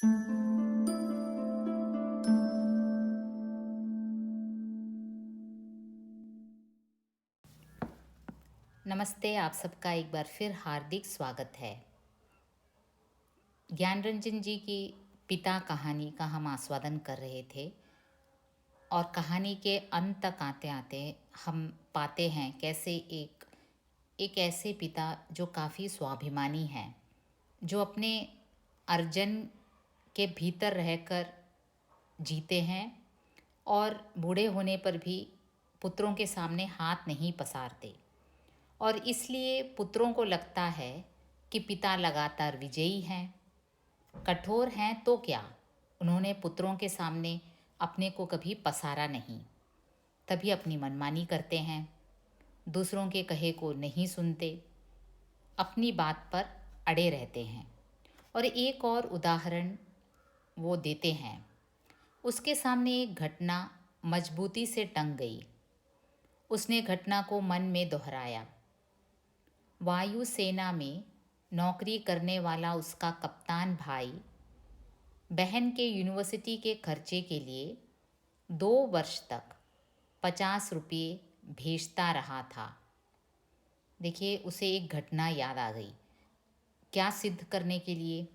नमस्ते, आप सबका एक बार फिर हार्दिक स्वागत है। ज्ञानरंजन जी की पिता कहानी का हम आस्वादन कर रहे थे और कहानी के अंत तक आते आते हम पाते हैं कैसे एक एक ऐसे पिता जो काफ़ी स्वाभिमानी हैं, जो अपने अर्जन के भीतर रहकर जीते हैं और बूढ़े होने पर भी पुत्रों के सामने हाथ नहीं पसारते। और इसलिए पुत्रों को लगता है कि पिता लगातार विजयी हैं, कठोर हैं तो क्या, उन्होंने पुत्रों के सामने अपने को कभी पसारा नहीं। तभी अपनी मनमानी करते हैं, दूसरों के कहे को नहीं सुनते, अपनी बात पर अड़े रहते हैं। और एक और उदाहरण वो देते हैं। उसके सामने एक घटना मजबूती से टंग गई। उसने घटना को मन में दोहराया। वायुसेना में नौकरी करने वाला उसका कप्तान भाई बहन के यूनिवर्सिटी के खर्चे के लिए 2 वर्ष तक 50 रुपये भेजता रहा था। देखिए, उसे एक घटना याद आ गई। क्या सिद्ध करने के लिए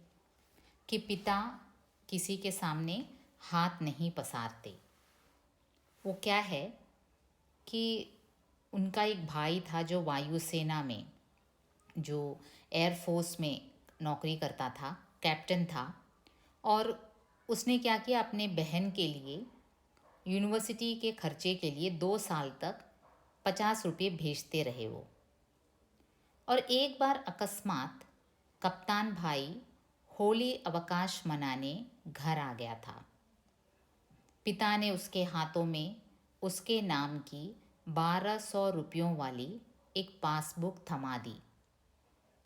कि पिता किसी के सामने हाथ नहीं पसारते। वो क्या है कि उनका एक भाई था जो वायुसेना में, जो एयरफोर्स में नौकरी करता था, कैप्टन था। और उसने क्या किया, अपने बहन के लिए यूनिवर्सिटी के खर्चे के लिए 2 साल तक 50 रुपये भेजते रहे वो। और एक बार अकस्मात कप्तान भाई होली अवकाश मनाने घर आ गया था। पिता ने उसके हाथों में उसके नाम की 1200 रुपयों वाली एक पासबुक थमा दी।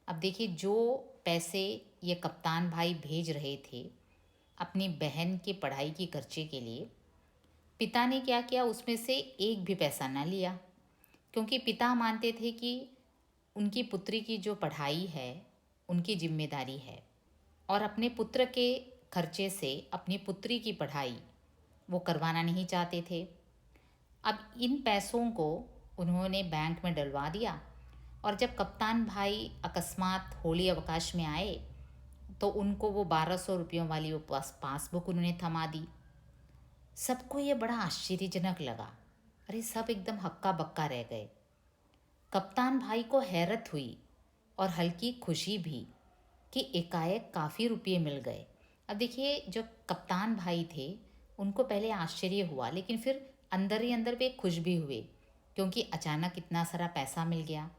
अब देखिए, जो पैसे ये कप्तान भाई भेज रहे थे अपनी बहन की पढ़ाई की खर्चे के लिए, पिता ने क्या किया, उसमें से एक भी पैसा ना लिया। क्योंकि पिता मानते थे कि उनकी पुत्री की जो पढ़ाई है उनकी जिम्मेदारी है, और अपने पुत्र के खर्चे से अपनी पुत्री की पढ़ाई वो करवाना नहीं चाहते थे। अब इन पैसों को उन्होंने बैंक में डलवा दिया। और जब कप्तान भाई अकस्मात होली अवकाश में आए तो उनको वो 1200 रुपयों वाली वो पासबुक उन्होंने थमा दी। सबको ये बड़ा आश्चर्यजनक लगा। अरे, सब एकदम हक्का बक्का रह गए। कप्तान भाई को हैरत हुई और हल्की खुशी भी कि एकाएक काफ़ी रुपये मिल गए। अब देखिए, जो कप्तान भाई थे उनको पहले आश्चर्य हुआ, लेकिन फिर अंदर ही अंदर वे खुश भी हुए क्योंकि अचानक इतना सारा पैसा मिल गया।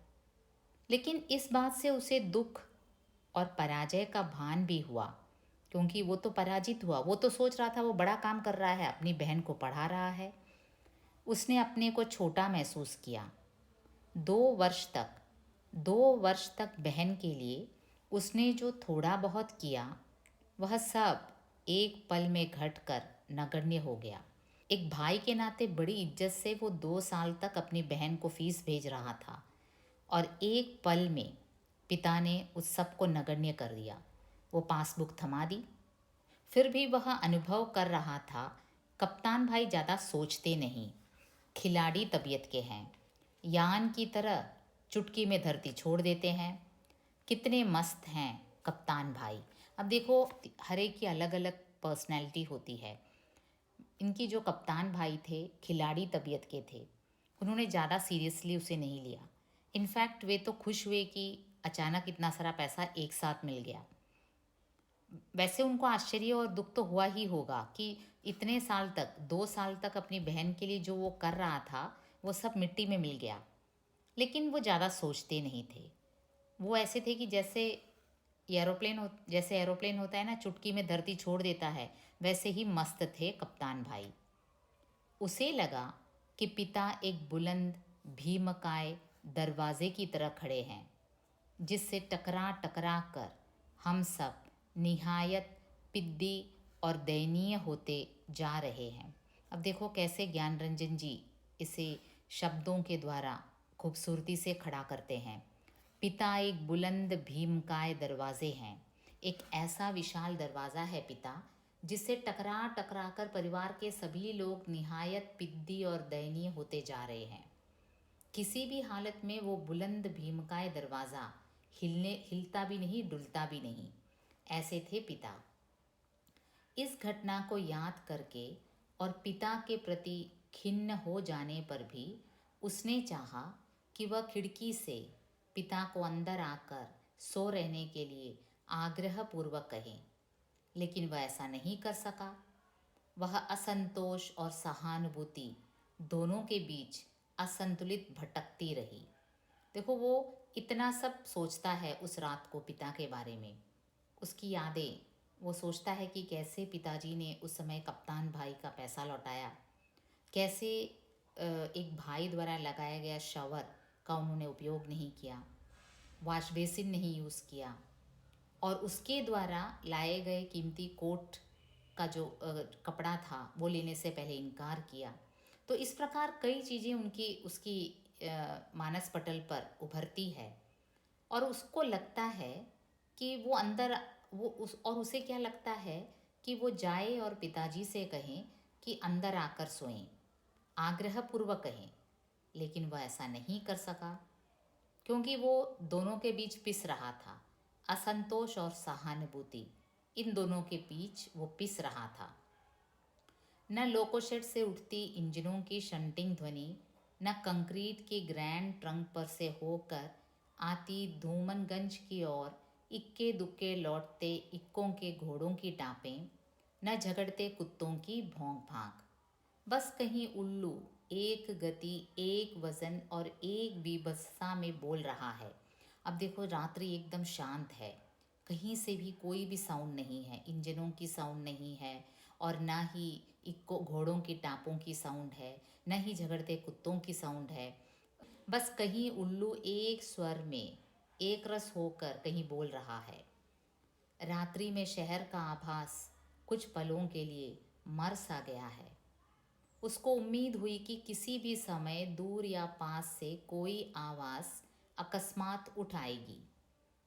लेकिन इस बात से उसे दुख और पराजय का भान भी हुआ, क्योंकि वो तो पराजित हुआ। वो तो सोच रहा था वो बड़ा काम कर रहा है, अपनी बहन को पढ़ा रहा है। उसने अपने को छोटा महसूस किया। 2 वर्ष तक बहन के लिए उसने जो थोड़ा बहुत किया वह सब एक पल में घटकर नगण्य हो गया। एक भाई के नाते बड़ी इज्जत से वो 2 साल तक अपनी बहन को फीस भेज रहा था, और एक पल में पिता ने उस सब को नगण्य कर दिया। वो पासबुक थमा दी। फिर भी वह अनुभव कर रहा था, कप्तान भाई ज़्यादा सोचते नहीं, खिलाड़ी तबीयत के हैं, यान की तरह चुटकी में धरती छोड़ देते हैं। कितने मस्त हैं कप्तान भाई। अब देखो, हर एक की अलग अलग पर्सनैलिटी होती है। इनकी जो कप्तान भाई थे खिलाड़ी तबीयत के थे, उन्होंने ज़्यादा सीरियसली उसे नहीं लिया। इनफैक्ट वे तो खुश हुए कि अचानक इतना सारा पैसा एक साथ मिल गया। वैसे उनको आश्चर्य और दुख तो हुआ ही होगा कि इतने साल तक, 2 साल तक अपनी बहन के लिए जो वो कर रहा था वो सब मिट्टी में मिल गया। लेकिन वो ज़्यादा सोचते नहीं थे। वो ऐसे थे कि जैसे एरोप्लेन होता है ना, चुटकी में धरती छोड़ देता है, वैसे ही मस्त थे कप्तान भाई। उसे लगा कि पिता एक बुलंद भीमकाय दरवाजे की तरह खड़े हैं, जिससे टकरा टकरा कर हम सब निहायत पिद्दी और दयनीय होते जा रहे हैं। अब देखो कैसे ज्ञानरंजन जी इसे शब्दों के द्वारा खूबसूरती से खड़ा करते हैं। पिता एक बुलंद भीमकाय दरवाजे हैं, एक ऐसा विशाल दरवाज़ा है पिता, जिससे टकरा टकरा कर परिवार के सभी लोग निहायत पिद्दी और दयनीय होते जा रहे हैं। किसी भी हालत में वो बुलंद भीमकाय दरवाज़ा हिलता भी नहीं, डुलता भी नहीं। ऐसे थे पिता। इस घटना को याद करके और पिता के प्रति खिन्न हो जाने पर भी उसने चाहा कि वह खिड़की से पिता को अंदर आकर सो रहने के लिए आग्रहपूर्वक कहे, लेकिन वह ऐसा नहीं कर सका। वह असंतोष और सहानुभूति दोनों के बीच असंतुलित भटकती रही। देखो, वो इतना सब सोचता है उस रात को पिता के बारे में, उसकी यादें। वो सोचता है कि कैसे पिताजी ने उस समय कप्तान भाई का पैसा लौटाया, कैसे एक भाई द्वारा लगाया गया शॉवर का उन्होंने उपयोग नहीं किया, वॉश बेसिन नहीं यूज़ किया, और उसके द्वारा लाए गए कीमती कोट का जो कपड़ा था वो लेने से पहले इनकार किया। तो इस प्रकार कई चीज़ें उसकी मानस पटल पर उभरती है, और उसको लगता है कि वो अंदर उसे क्या लगता है कि वो जाए और पिताजी से कहें कि अंदर आकर सोएं, आग्रहपूर्वक कहें। लेकिन वह ऐसा नहीं कर सका, क्योंकि वो दोनों के बीच पिस रहा था। असंतोष और सहानुभूति, इन दोनों के बीच वो पिस रहा था। न लोकोशेड से उठती इंजनों की शंटिंग ध्वनि, न कंक्रीट के ग्रैंड ट्रंक पर से होकर आती धूमनगंज की ओर इक्के दुक्के लौटते इक्कों के घोड़ों की टापें, न झगड़ते कुत्तों की भौंक भांक। बस कहीं उल्लू एक गति, एक वजन और एक बीभत्सता में बोल रहा है। अब देखो, रात्रि एकदम शांत है, कहीं से भी कोई भी साउंड नहीं है, इंजनों की साउंड नहीं है, और ना ही इक्को घोड़ों की टापों की साउंड है, न ही झगड़ते कुत्तों की साउंड है। बस कहीं उल्लू एक स्वर में एक रस होकर कहीं बोल रहा है। रात्रि में शहर का आभास कुछ पलों के लिए मर सा गया है। उसको उम्मीद हुई कि किसी भी समय दूर या पास से कोई आवाज़ अकस्मात उठ आएगी,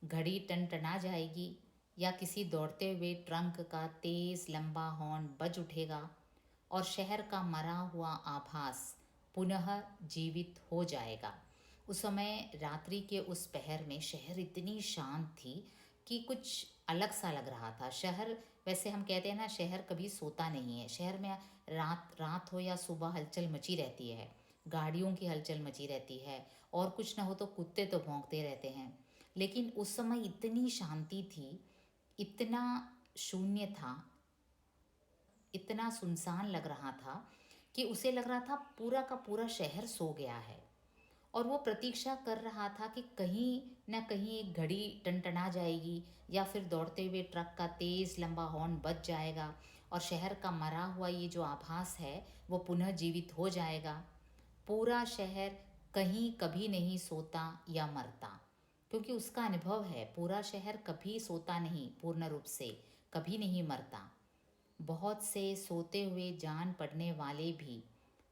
घड़ी टनटना जाएगी, या किसी दौड़ते हुए ट्रंक का तेज़ लंबा हॉर्न बज उठेगा और शहर का मरा हुआ आभास पुनः जीवित हो जाएगा। उस समय रात्रि के उस पहर में शहर इतनी शांत थी कि कुछ अलग सा लग रहा था। शहर, वैसे हम कहते हैं ना, शहर कभी सोता नहीं है। शहर में रात हो या सुबह हलचल मची रहती है, गाड़ियों की हलचल मची रहती है, और कुछ ना हो तो कुत्ते तो भौंकते रहते हैं। लेकिन उस समय इतनी शांति थी, इतना शून्य था, इतना सुनसान लग रहा था कि उसे लग रहा था पूरा का पूरा शहर सो गया है। और वो प्रतीक्षा कर रहा था कि कहीं न कहीं एक घड़ी टनटना जाएगी, या फिर दौड़ते हुए ट्रक का तेज़ लंबा हॉर्न बज जाएगा और शहर का मरा हुआ ये जो आभास है वो पुनः जीवित हो जाएगा। पूरा शहर कहीं कभी नहीं सोता या मरता, क्योंकि उसका अनुभव है, पूरा शहर कभी सोता नहीं, पूर्ण रूप से कभी नहीं मरता। बहुत से सोते हुए जान पड़ने वाले भी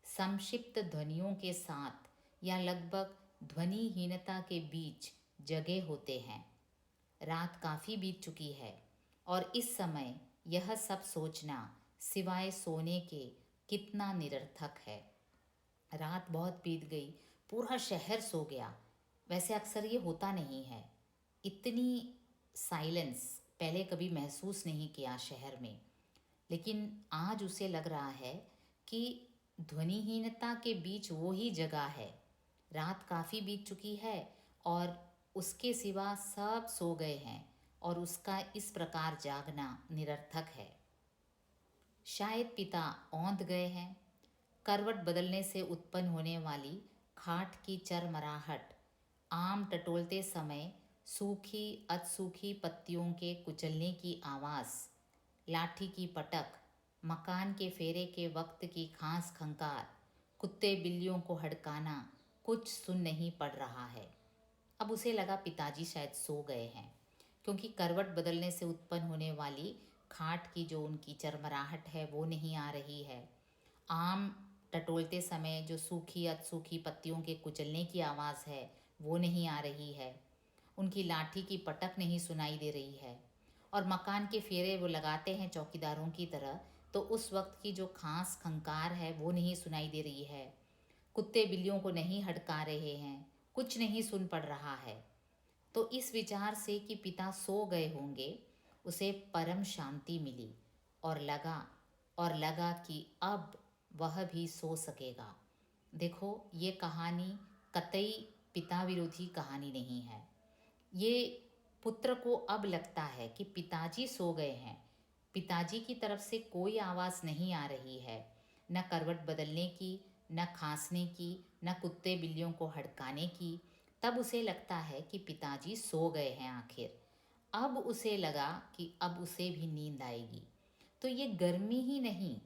संक्षिप्त ध्वनियों के साथ या लगभग ध्वनिहीनता के बीच जगे होते हैं। रात काफ़ी बीत चुकी है, और इस समय यह सब सोचना सिवाय सोने के कितना निरर्थक है। रात बहुत बीत गई, पूरा शहर सो गया। वैसे अक्सर ये होता नहीं है, इतनी साइलेंस पहले कभी महसूस नहीं किया शहर में। लेकिन आज उसे लग रहा है कि ध्वनिहीनता के बीच वो ही जगह है। रात काफ़ी बीत चुकी है और उसके सिवा सब सो गए हैं, और उसका इस प्रकार जागना निरर्थक है। शायद पिता औंध गए हैं। करवट बदलने से उत्पन्न होने वाली खाट की चरमराहट, आम टटोलते समय सूखी अधसूखी पत्तियों के कुचलने की आवाज़, लाठी की पटक, मकान के फेरे के वक्त की खांस खंकार, कुत्ते बिल्लियों को हड़काना कुछ सुन नहीं पड़ रहा है। अब उसे लगा पिताजी शायद सो गए हैं, क्योंकि करवट बदलने से उत्पन्न होने वाली खाट की जो उनकी चरमराहट है वो नहीं आ रही है। आम टटोलते समय जो सूखी अधसूखी पत्तियों के कुचलने की आवाज़ है वो नहीं आ रही है। उनकी लाठी की पटक नहीं सुनाई दे रही है, और मकान के फेरे वो लगाते हैं चौकीदारों की तरह, तो उस वक्त की जो खास खंकार है वो नहीं सुनाई दे रही है। कुत्ते बिल्लियों को नहीं हड़का रहे हैं, कुछ नहीं सुन पड़ रहा है। तो इस विचार से कि पिता सो गए होंगे, उसे परम शांति मिली और लगा कि अब वह भी सो सकेगा। देखो, ये कहानी कतई पिता विरोधी कहानी नहीं है। ये पुत्र को अब लगता है कि पिताजी सो गए हैं, पिताजी की तरफ से कोई आवाज़ नहीं आ रही है, न करवट बदलने की, न खांसने की, न कुत्ते बिल्लियों को हड़काने की। तब उसे लगता है कि पिताजी सो गए हैं आखिर। अब उसे लगा कि अब उसे भी नींद आएगी। तो ये गर्मी ही नहीं,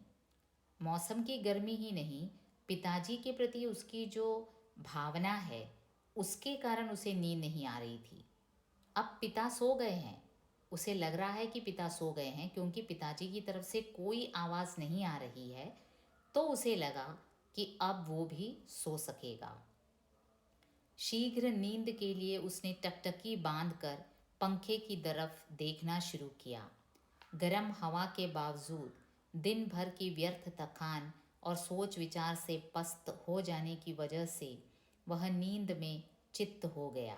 मौसम की गर्मी ही नहीं, पिताजी के प्रति उसकी जो भावना है, उसके कारण उसे नींद नहीं आ रही थी। अब पिता सो गए हैं, उसे लग रहा है कि पिता सो गए हैं, क्योंकि पिताजी की तरफ से कोई आवाज़ नहीं आ रही है, तो उसे लगा कि अब वो भी सो सकेगा। शीघ्र नींद के लिए उसने टकटकी बांधकर पंखे की तरफ देखना शुरू किया। गर्म हवा के बावजूद दिन भर की व्यर्थ थकान और सोच विचार से पस्त हो जाने की वजह से वह नींद में चित्त हो गया।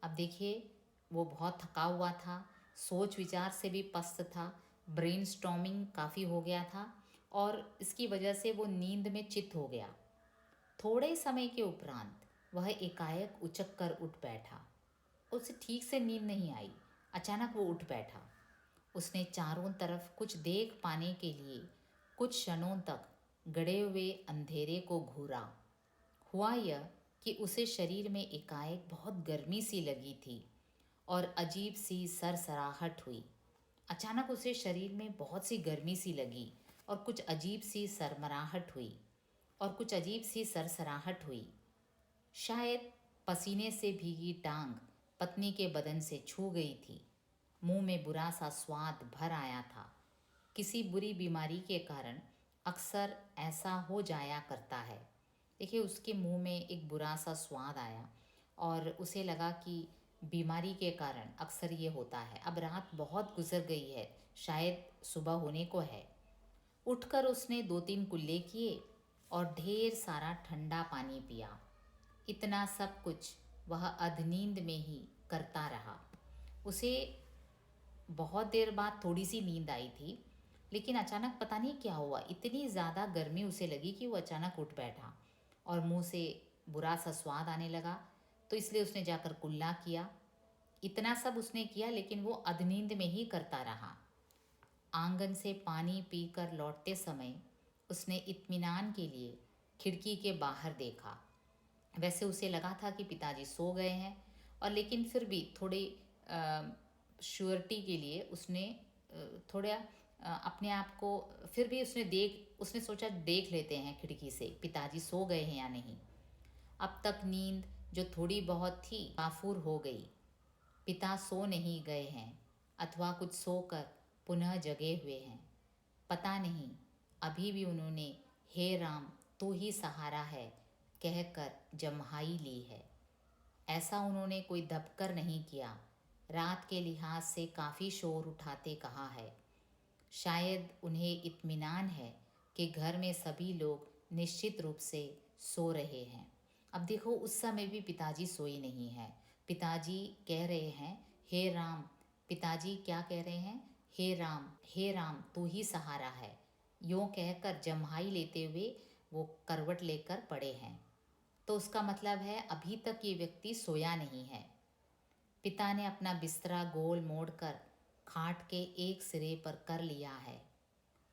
अब देखिए, वो बहुत थका हुआ था, सोच विचार से भी पस्त था, ब्रेनस्टॉर्मिंग काफ़ी हो गया था और इसकी वजह से वो नींद में चित्त हो गया। थोड़े समय के उपरांत वह एकाएक उचक कर उठ बैठा। उसे ठीक से नींद नहीं आई। अचानक वो उठ बैठा। उसने चारों तरफ कुछ देख पाने के लिए कुछ क्षणों तक गड़े हुए अंधेरे को घूरा। हुआ यह कि उसे शरीर में एकाएक बहुत गर्मी सी लगी थी और अजीब सी सरसराहट हुई। अचानक उसे शरीर में बहुत सी गर्मी सी लगी और कुछ अजीब सी सरमराहट हुई और कुछ अजीब सी सरसराहट हुई। शायद पसीने से भीगी टांग पत्नी के बदन से छू गई थी। मुंह में बुरा सा स्वाद भर आया था। किसी बुरी बीमारी के कारण अक्सर ऐसा हो जाया करता है। देखिए, उसके मुंह में एक बुरा सा स्वाद आया और उसे लगा कि बीमारी के कारण अक्सर ये होता है। अब रात बहुत गुजर गई है, शायद सुबह होने को है। उठकर उसने 2-3 कुल्ले किए और ढेर सारा ठंडा पानी पिया। इतना सब कुछ वह अधनींद में ही करता रहा। उसे बहुत देर बाद थोड़ी सी नींद आई थी, लेकिन अचानक पता नहीं क्या हुआ, इतनी ज़्यादा गर्मी उसे लगी कि वो अचानक उठ बैठा और मुंह से बुरा सा स्वाद आने लगा। तो इसलिए उसने जाकर कुल्ला किया। इतना सब उसने किया, लेकिन वो अधनींद में ही करता रहा। आंगन से पानी पीकर लौटते समय उसने इत्मीनान के लिए खिड़की के बाहर देखा। वैसे उसे लगा था कि पिताजी सो गए हैं, और लेकिन फिर भी थोड़ी श्योरिटी के लिए उसने थोड़ा अपने आप को फिर भी उसने सोचा देख लेते हैं खिड़की से पिताजी सो गए हैं या नहीं। अब तक नींद जो थोड़ी बहुत थी काफूर हो गई। पिता सो नहीं गए हैं अथवा कुछ सोकर पुनः जगे हुए हैं, पता नहीं। अभी भी उन्होंने हे राम तू ही सहारा है कहकर जम्हाई ली है। ऐसा उन्होंने कोई दबकर नहीं किया, रात के लिहाज से काफ़ी शोर उठाते कहा है। शायद उन्हें इत्मीनान है कि घर में सभी लोग निश्चित रूप से सो रहे हैं। अब देखो, उस समय भी पिताजी सोए नहीं हैं। पिताजी कह रहे हैं हे राम। पिताजी क्या कह रहे हैं? हे राम तू ही सहारा है। यूँ कहकर जम्हाई लेते हुए वो करवट लेकर पड़े हैं। तो उसका मतलब है अभी तक ये व्यक्ति सोया नहीं है। पिता ने अपना बिस्तरा गोल मोड़कर खाट के एक सिरे पर कर लिया है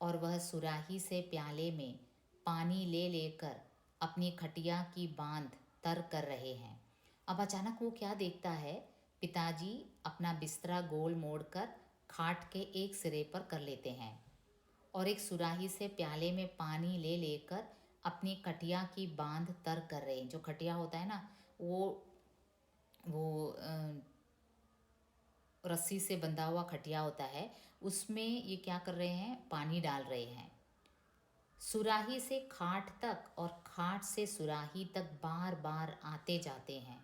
और वह सुराही से प्याले में पानी ले लेकर अपनी खटिया की बांध तर कर रहे हैं। अब अचानक वो क्या देखता है, पिताजी अपना बिस्तरा गोल मोड़कर खाट के एक सिरे पर कर लेते हैं और एक सुराही से प्याले में पानी ले लेकर अपनी खटिया की बांध तर कर रहे हैं। जो खटिया होता है ना, वो रस्सी से बंधा हुआ खटिया होता है, उसमें ये क्या कर रहे हैं, पानी डाल रहे हैं। सुराही से खाट तक और खाट से सुराही तक बार बार आते जाते हैं।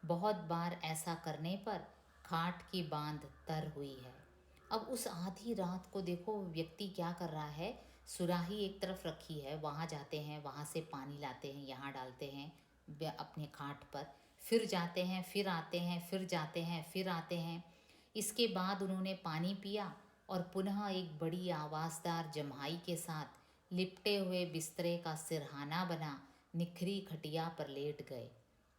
बहुत बार ऐसा करने पर खाट की बांध तर हुई है। अब उस आधी रात को देखो व्यक्ति क्या कर रहा है, सुराही एक तरफ रखी है, वहाँ जाते हैं, वहाँ से पानी लाते हैं, यहाँ डालते हैं अपने खाट पर, फिर जाते हैं, फिर आते हैं, फिर जाते हैं, फिर आते हैं। इसके बाद उन्होंने पानी पिया और पुनः एक बड़ी आवाज़दार जम्हाई के साथ लिपटे हुए बिस्तरे का सिरहाना बना निखरी खटिया पर लेट गए।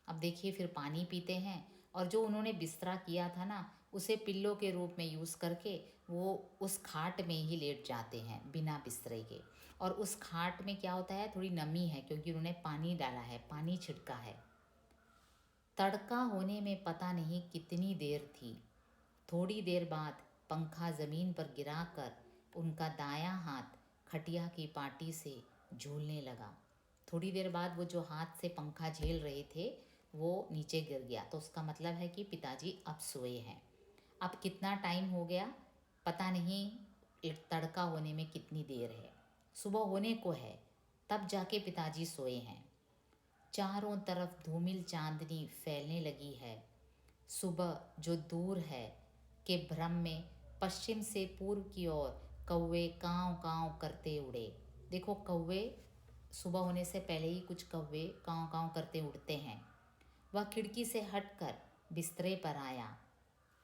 अब देखिए फिर पानी पीते हैं और जो उन्होंने बिस्तरा किया था ना, उसे पिल्लो के रूप में यूज़ करके वो उस खाट में ही लेट जाते हैं बिना बिस्तरे के। और उस खाट में क्या होता है, थोड़ी नमी है क्योंकि उन्होंने पानी डाला है, पानी छिड़का है। तड़का होने में पता नहीं कितनी देर थी। थोड़ी देर बाद पंखा ज़मीन पर गिराकर उनका दायां हाथ खटिया की पाटी से झूलने लगा। थोड़ी देर बाद वो जो हाथ से पंखा झेल रहे थे वो नीचे गिर गया, तो उसका मतलब है कि पिताजी अब सोए हैं। अब कितना टाइम हो गया पता नहीं, तड़का होने में कितनी देर है, सुबह होने को है, तब जाके पिताजी सोए हैं। चारों तरफ धूमिल चांदनी फैलने लगी है। सुबह जो दूर है के भ्रम में पश्चिम से पूर्व की ओर कौवे काँव काँव करते उड़े। देखो कौवे सुबह होने से पहले ही कुछ कौवे काँव काँव करते उड़ते हैं। वह खिड़की से हटकर बिस्तरे पर आया।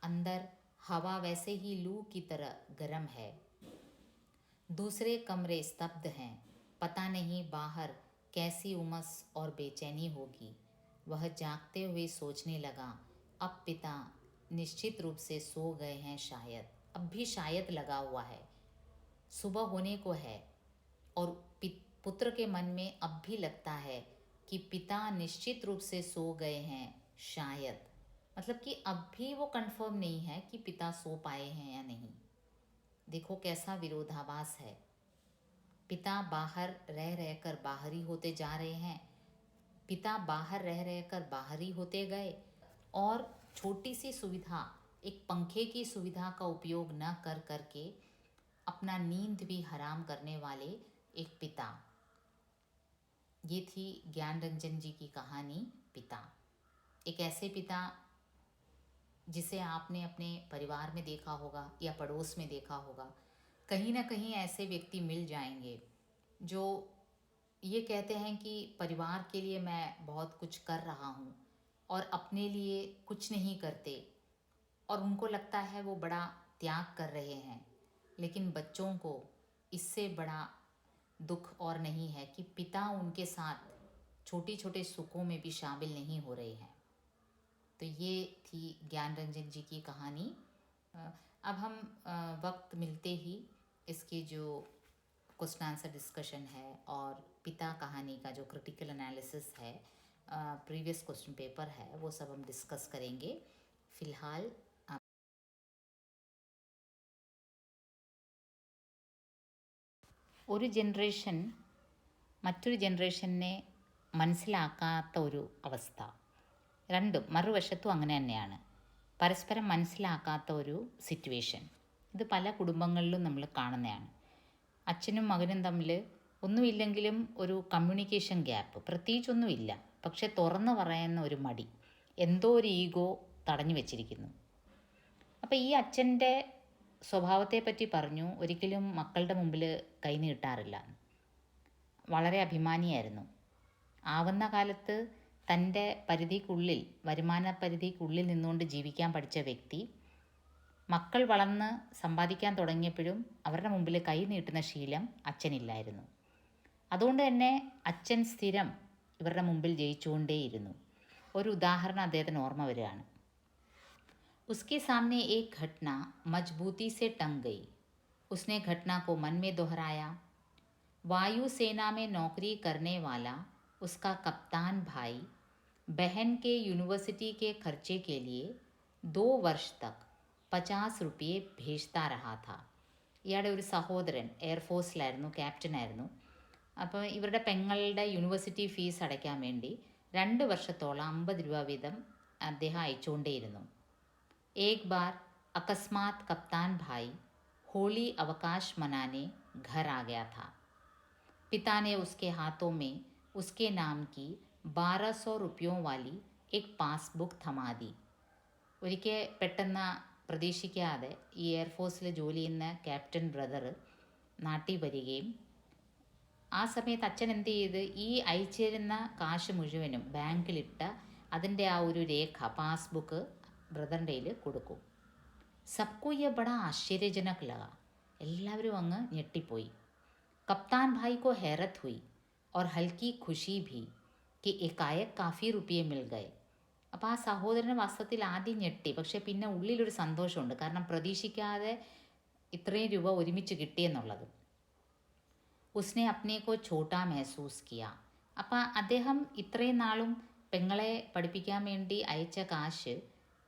अंदर हवा वैसे ही लू की तरह गर्म है। दूसरे कमरे स्तब्ध हैं। पता नहीं बाहर कैसी उमस और बेचैनी होगी। वह जागते हुए सोचने लगा, अब पिता निश्चित रूप से सो गए हैं शायद, अब भी शायद लगा हुआ है। सुबह होने को है और पुत्र के मन में अब भी लगता है कि पिता निश्चित रूप से सो गए हैं शायद। मतलब कि अब भी वो कंफर्म नहीं है कि पिता सो पाए हैं या नहीं। देखो कैसा विरोधाभास है। पिता बाहर रह रहकर बाहरी होते जा रहे हैं, पिता बाहर रह रहकर बाहरी होते गए, और छोटी सी सुविधा, एक पंखे की सुविधा का उपयोग न कर करके अपना नींद भी हराम करने वाले एक पिता। ये थी ज्ञान रंजन जी की कहानी पिता। एक ऐसे पिता जिसे आपने अपने परिवार में देखा होगा या पड़ोस में देखा होगा। कहीं ना कहीं ऐसे व्यक्ति मिल जाएंगे जो ये कहते हैं कि परिवार के लिए मैं बहुत कुछ कर रहा हूँ और अपने लिए कुछ नहीं करते, और उनको लगता है वो बड़ा त्याग कर रहे हैं। लेकिन बच्चों को इससे बड़ा दुख और नहीं है कि पिता उनके साथ छोटे छोटे सुखों में भी शामिल नहीं हो रहे हैं। तो ये थी ज्ञान रंजन जी की कहानी। अब हम वक्त मिलते ही इसकी जो क्वेश्चन आंसर डिस्कशन है और पिता कहानी का जो क्रिटिकल एनालिसिस है, प्रीवियस क्वेश्चन पेपर है, वो सब हम डिस्कस करेंगे। फिलहाल ഒരു ജനറേഷൻ മറ്റൊരു ജനറേഷനെ മനസ്സിലാക്കാത്ത ഒരു അവസ്ഥ, രണ്ടും മറുവശത്തും അങ്ങനെ തന്നെയാണ്. പരസ്പരം മനസ്സിലാക്കാത്ത ഒരു സിറ്റുവേഷൻ, ഇത് പല കുടുംബങ്ങളിലും നമ്മൾ കാണുന്നതാണ്. അച്ഛനും മകനും തമ്മിൽ ഒന്നുമില്ലെങ്കിലും ഒരു കമ്മ്യൂണിക്കേഷൻ ഗ്യാപ്പ് പ്രത്യേകിച്ചൊന്നുമില്ല, പക്ഷെ തുറന്നു പറയുന്ന ഒരു മടി, എന്തോ ഒരു ഈഗോ തടഞ്ഞു വെച്ചിരിക്കുന്നു. അപ്പോൾ ഈ അച്ഛൻ്റെ സ്വഭാവത്തെപ്പറ്റി പറഞ്ഞു, ഒരിക്കലും മക്കളുടെ മുമ്പിൽ കൈ നീട്ടാറില്ല, വളരെ അഭിമാനിയായിരുന്നു. ആവുന്ന കാലത്ത് തൻ്റെ പരിധിക്കുള്ളിൽ, വരുമാന പരിധിക്കുള്ളിൽ നിന്നുകൊണ്ട് ജീവിക്കാൻ പഠിച്ച വ്യക്തി മക്കൾ വളർന്ന് സമ്പാദിക്കാൻ തുടങ്ങിയപ്പോഴും അവരുടെ മുമ്പിൽ കൈ നീട്ടുന്ന ശീലം അച്ഛനില്ലായിരുന്നു. അതുകൊണ്ട് തന്നെ അച്ഛൻ സ്ഥിരം ഇവരുടെ മുമ്പിൽ ജയിച്ചുകൊണ്ടേയിരുന്നു. ഒരു ഉദാഹരണം അദ്ദേഹത്തിന് ഓർമ്മ വരികയാണ്. उसके सामने एक घटना मजबूती से टंग गई. उसने घटना को मन में दोहराया. वायुसेना में नौकरी करने वाला उसका कप्तान भाई बहन के यूनिवर्सिटी के खर्चे के लिए 2 वर्ष तक 50 रुपये भेजता रहा था. ഇയാളുടെ ഒരു സഹോദരൻ എയർഫോഴ്സിലായിരുന്നു, ക്യാപ്റ്റനായിരുന്നു. അപ്പോൾ ഇവരുടെ പെങ്ങളുടെ യൂണിവേഴ്സിറ്റി ഫീസ് അടയ്ക്കാൻ വേണ്ടി 2 വർഷത്തോളം 50 രൂപ വീതം അദ്ദേഹം അയച്ചുകൊണ്ടേയിരുന്നു. एक बार अकस्मात कप्तान भाई होली अवकाश मनाने घर आ गया था. पिता ने उसके हाथों में उसके नाम की 1200 रुपयों वाली एक पासबुक थमा दी. ഒരിക്കൽ പെട്ടെന്ന് പ്രതീക്ഷിക്കാതെ ഈ എയർഫോഴ്സിൽ ജോലി ചെയ്യുന്ന ക്യാപ്റ്റൻ ബ്രദർ നാട്ടിൽ വരികയും ആ സമയത്ത് അച്ഛൻ എന്ത് ചെയ്ത് ഈ അയച്ചിരുന്ന കാശ് മുഴുവനും ബാങ്കിലിട്ട അതിൻ്റെ ആ ഒരു രേഖ പാസ്ബുക്ക് ബ്രദറിൻ്റെ കയ്യിൽ കൊടുക്കും. സബ്കോ യെ ബड़ा ആശ്ചര്യജനക് ലഗ, എല്ലാവരും അങ്ങ് ഞെട്ടിപ്പോയി. കപ്താൻ ഭായി കോ ഹൈറത്ത് ഹുയി और हल्की खुशी भी कि एकाएक काफ़ी रुपये मिल गए. അപ്പോൾ ആ സഹോദരന് വാസ്തവത്തിൽ ആദ്യം ഞെട്ടി, പക്ഷേ പിന്നെ ഉള്ളിലൊരു സന്തോഷമുണ്ട്, കാരണം പ്രതീക്ഷിക്കാതെ ഇത്രയും രൂപ ഒരുമിച്ച് കിട്ടിയെന്നുള്ളത്. ഉസ്നെ അപ്നേക്കോ ഛോട്ടാ മെഹസൂസ് കിയ. അപ്പം അദ്ദേഹം ഇത്രയും നാളും പെങ്ങളെ പഠിപ്പിക്കാൻ വേണ്ടി അയച്ച കാശ്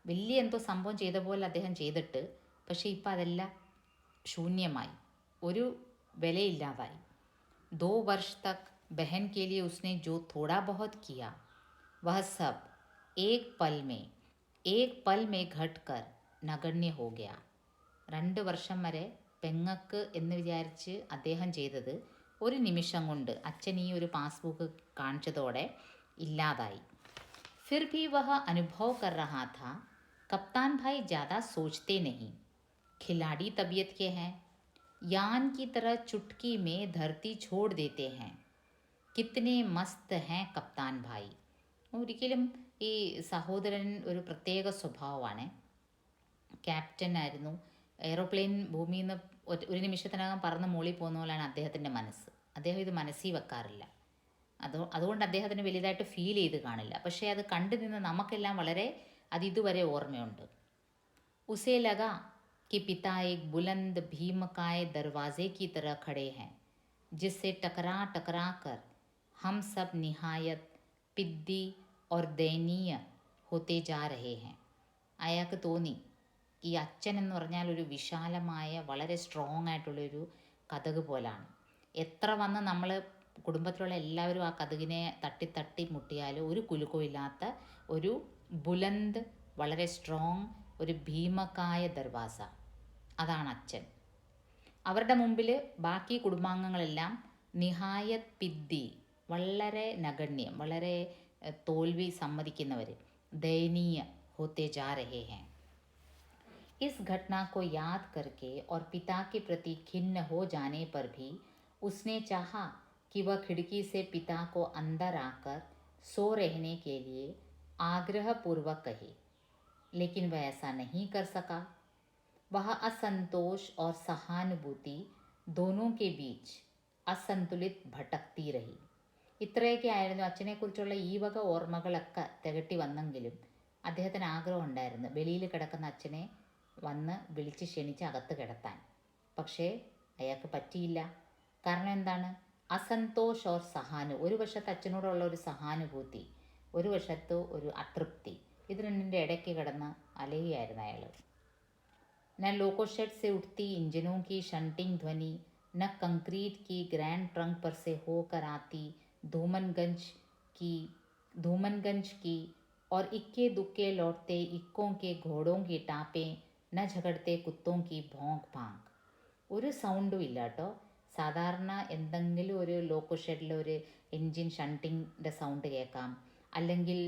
വലിയ എന്തോ സംഭവം ചെയ്ത പോലെ അദ്ദേഹം ചെയ്തിട്ട്, പക്ഷേ ഇപ്പം അതെല്ലാം ശൂന്യമായി, ഒരു വിലയില്ലാതായി. 2 वर्ष तक बहन के लिए उसने जो थोड़ा बहुत किया वह सब एक पल में घटकर नगण्य हो गया. 2 വർഷം വരെ പെങ്ങക്ക് എന്ന് വിചാരിച്ച് അദ്ദേഹം ചെയ്തത് ഒരു നിമിഷം കൊണ്ട് അച്ഛൻ ഈ ഒരു പാസ്ബുക്ക് കാണിച്ചതോടെ ഇല്ലാതായി. फिर भी वह अनुभव कर रहा था, कप्तान भाई ज़्यादा सोचते नहीं, खिलाड़ी तबीयत के हैं, यान की तरह चुटकी में धरती छोड़ देते हैं, കിത്തനെ മസ്ത് ഹേ കപ്താൻ ഭായി. ഒരിക്കലും ഈ സഹോദരൻ ഒരു പ്രത്യേക സ്വഭാവമാണ്. ക്യാപ്റ്റൻ ആയിരുന്നു. എയ്റോപ്ലെയിൻ ഭൂമിയിൽ നിന്ന് ഒരു നിമിഷത്തിനകം പറന്ന് മോളിൽ പോകുന്ന പോലെയാണ് അദ്ദേഹത്തിൻ്റെ മനസ്സ്. അദ്ദേഹം ഇത് മനസ്സിൽ വെക്കാറില്ല. അതുകൊണ്ട് അദ്ദേഹത്തിന് വലുതായിട്ട് ഫീൽ ചെയ്ത് കാണില്ല. പക്ഷേ അത് കണ്ടു നിന്ന് നമുക്കെല്ലാം വളരെ ഇതുവരെ ഓർമ്മയുണ്ട്. ഉസേ ലഗ कि पिता एक बुलंद भीमकाय दरवाजे की तरह खड़े हैं, जिससे टकरा टकरा कर हम सब निहायत पिद्दी और दयनीय होते जा रहे हैं. അയാൾക്ക് തോന്നി ഈ അച്ഛൻ എന്ന് പറഞ്ഞാൽ ഒരു വിശാലമായ വളരെ സ്ട്രോങ് ആയിട്ടുള്ളൊരു കതക് പോലാണ്. എത്ര വന്ന് നമ്മൾ കുടുംബത്തിലുള്ള എല്ലാവരും ആ കതകിനെ തട്ടി തട്ടി മുട്ടിയാലും ഒരു കുലുക്കവും ഇല്ലാത്ത ഒരു ബുലന്ത്, വളരെ സ്ട്രോങ്, ഒരു ഭീമകായ ദർവാസ, അതാണ് അച്ഛൻ. അവരുടെ മുമ്പിൽ ബാക്കി കുടുംബാംഗങ്ങളെല്ലാം നിഹായത് പിദ്ദി, വളരെ നഗണ്യം, വളരെ തോൽവി സമ്മതിക്കുന്നവർ, ദയനീയ होते जा रहे हैं. इस घटना को याद करके और पिता के प्रति खिन्न हो जाने पर भी उसने चाहा कि वह खिड़की से पिता को अंदर आकर सो रहने के लिए आग्रहपूर्वक कहे, लेकिन वह ऐसा नहीं कर सका. वह असंतोष और सहानुभूति दोनों के बीच असंतुलित भटकती रही. ഇത്രയൊക്കെ ആയിരുന്നു അച്ഛനെക്കുറിച്ചുള്ള ഈ വക ഓർമ്മകളൊക്കെ തികട്ടി വന്നെങ്കിലും അദ്ദേഹത്തിന് ആഗ്രഹം ഉണ്ടായിരുന്നു വെളിയിൽ കിടക്കുന്ന അച്ഛനെ വന്ന് വിളിച്ച് ക്ഷണിച്ച് അകത്ത് കിടത്താൻ. പക്ഷേ അയാൾക്ക് പറ്റിയില്ല. കാരണം എന്താണ്? അസന്തോഷ് ഓർ ഒരു വശത്ത് അച്ഛനോടുള്ള ഒരു സഹാനുഭൂതി, ഒരു വശത്ത് ഒരു അതൃപ്തി, ഇത് രണ്ടിൻ്റെ ഇടയ്ക്ക് കിടന്ന് അലയുകയായിരുന്നു അയാൾ. न लोकोशेड से उठती इंजनों की शंटिंग ध्वनि, न कंक्रीट की ग्रैंड ट्रंक पर से होकर आती धूमनगंज की और इक्के दुक्के लौटते इक्कों के घोड़ों की टापें, न झगड़ते कुत्तों की भौंक भांक. ഒരു സൗണ്ടും ഇല്ല കേട്ടോ. സാധാരണ എന്തെങ്കിലും ഒരു ലോക്കോ ഷെഡിൽ ഒരു എൻജിൻ ഷണ്ടിങ്ങിൻ്റെ സൗണ്ട് കേൾക്കാം, അല്ലെങ്കിൽ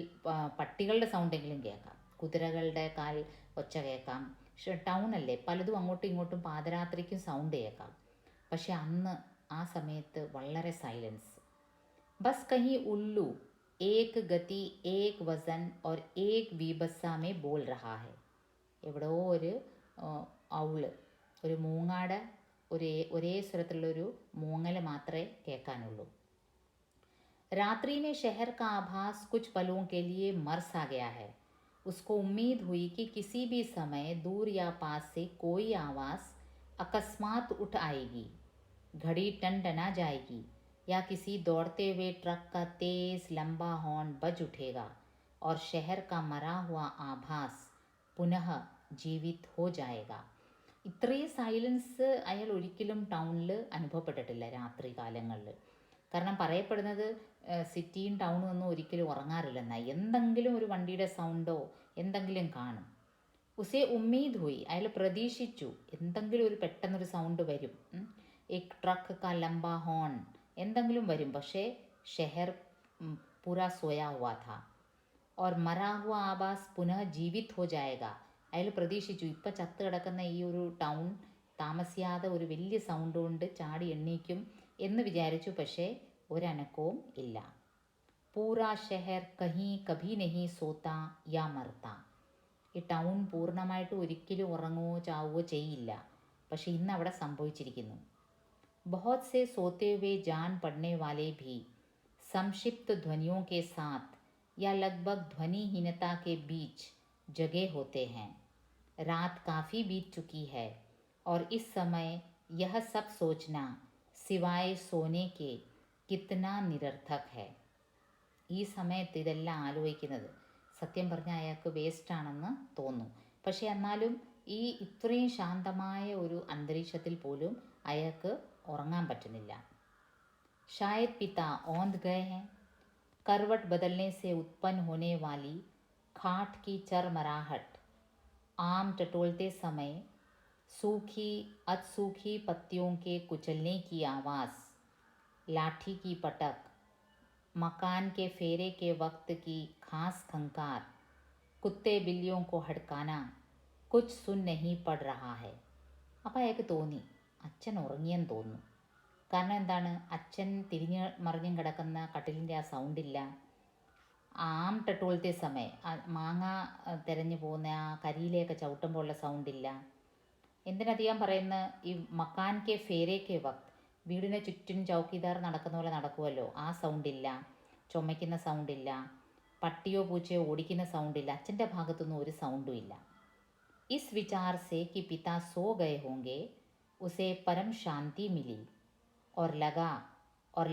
പട്ടികളുടെ സൗണ്ടെങ്കിലും കേൾക്കാം, കുതിരകളുടെ കാൽ ഒച്ച കേൾക്കാം. ടൗൺ അല്ലേ, പലതും അങ്ങോട്ടും ഇങ്ങോട്ടും പാതിരാത്രിക്കും സൗണ്ട് കേൾക്കാം. പക്ഷെ അന്ന് ആ സമയത്ത് വളരെ സൈലൻസ്. ബസ് കഹി ഉള്ളു ഏക് ഗതി ഏക് വസൻ ഓർ ഏക് വീബസാമേ ബോൾ രഹാ ഹെ. എവിടോ ഒരു ഔള്, ഒരു മൂങ്ങാട്, ഒരേ സ്വരത്തിലുള്ളൊരു മൂങ്ങൽ മാത്രമേ കേൾക്കാനുള്ളൂ. रात्रि में शहर का आभास कुछ पलों के लिए मर सा गया है. उसको उम्मीद हुई कि किसी भी समय दूर या पास से कोई आवाज़ अकस्मात उठ आएगी, घड़ी टनटना जाएगी, या किसी दौड़ते हुए ट्रक का तेज़ लंबा हॉर्न बज उठेगा और शहर का मरा हुआ आभास पुनः जीवित हो जाएगा. ഇത്രയും സൈലൻസ് അയാൾ ഒരിക്കലും ടൗണിൽ അനുഭവപ്പെട്ടിട്ടില്ല രാത്രി കാലങ്ങളിൽ. കാരണം പറയപ്പെടുന്നത് സിറ്റിയും ടൗണും ഒന്നും ഒരിക്കലും ഉറങ്ങാറില്ലെന്നായി. എന്തെങ്കിലും ഒരു വണ്ടിയുടെ സൗണ്ടോ എന്തെങ്കിലും കാണും. ഉസേ ഉമ്മീദ് ഹുയി, അയാൾ പ്രതീക്ഷിച്ചു എന്തെങ്കിലും ഒരു പെട്ടെന്നൊരു സൗണ്ട് വരും, എക് ട്രക്ക് കാ ലംബ ഹോൺ, എന്തെങ്കിലും വരും. പക്ഷേ ഷെഹർ പൂരാ സോയാ ഹുവാ ഥാ ഓർ മറാ ഹുവാ ആവാസ് പുനഃ ജീവിത് ഹോ ജായേഗ. അയാൾ പ്രതീക്ഷിച്ചു ഇപ്പം ചത്ത് കിടക്കുന്ന ഈ ഒരു ടൗൺ താമസിയാതെ ഒരു വലിയ സൗണ്ട് കൊണ്ട് ചാടി എണ്ണീക്കും എന്ന് വിചാരിച്ചു. പക്ഷേ ഒരനക്കവും ഇല്ല. പൂരാ ഷെഹർ കഹീ കഭി നഹീ സോത്താ യാ മർത്താ. ഈ ടൗൺ പൂർണ്ണമായിട്ട് ഒരിക്കലും ഉറങ്ങുകയോ ചാവുകയോ ചെയ്യില്ല. പക്ഷെ ഇന്ന് അവിടെ സംഭവിച്ചിരിക്കുന്നു. ബഹുത് സെ സോത്തെ ഹുए जान पड़ने वाले भी संक्षिप्त ध्वनियों के साथ या लगभग ध्वनिहीनता के बीच जगे होते हैं. रात काफ़ी बीत चुकी है और इस समय यह सब सोचना सिवाय सोने के कितना निरर्थक है. ഈ സമയത്ത് ഇതെല്ലാം ആലോചിക്കുന്നത് സത്യം പറഞ്ഞാൽ അയാൾക്ക് വേസ്റ്റാണെന്ന് തോന്നും. പക്ഷേ എന്നാലും ഈ ഇത്രയും ശാന്തമായ ഒരു അന്തരീക്ഷത്തിൽ പോലും അയാൾക്ക് ഉറങ്ങാൻ പറ്റുന്നില്ല. ഷായദ് പിതാ ഓന്ത് ഗए हैं. करवट बदलने से उत्पन्न होने वाली खाट की चरमराहट, आम टटोलते समय सूखी अधसूखी पत्तियों के कुचलने की आवाज़, लाठी की पटक, मकान के फेरे के वक्त की खास खंकार, कुत्ते बिल्लियों को हड़काना कुछ सुन नहीं पड़ रहा है. അപ്പോൾ അയാൾക്ക് തോന്നി അച്ഛൻ ഉറങ്ങിയെന്ന് തോന്നുന്നു. കാരണം എന്താണ്, അച്ഛൻ തിരിഞ്ഞ് മറിഞ്ഞും കിടക്കുന്ന കട്ടിലിൻ്റെ ആ സൗണ്ടില്ല. ആം ടട്ടോളത്തെ സമയം മാങ്ങ തിരഞ്ഞു പോകുന്ന ആ കരിയിലേക്ക് ചവിട്ടുമ്പോഴുള്ള സൗണ്ടില്ല. എന്തിനധികം പറയുന്ന ഈ മക്കാൻ കെ ഫേരെ കെ വക്ത്, വീടിന് ചുറ്റും ചൗക്കിദാർ നടക്കുന്ന പോലെ നടക്കുമല്ലോ, ആ സൗണ്ടില്ല. ചുമയ്ക്കുന്ന സൗണ്ടില്ല. പട്ടിയോ പൂച്ചയോ ഓടിക്കുന്ന സൗണ്ടില്ല. അച്ഛൻ്റെ ഭാഗത്തൊന്നും ഒരു സൗണ്ടും ഇല്ല. इस विचार से कि पिता सो गए होंगे उसे परम शांति मिली और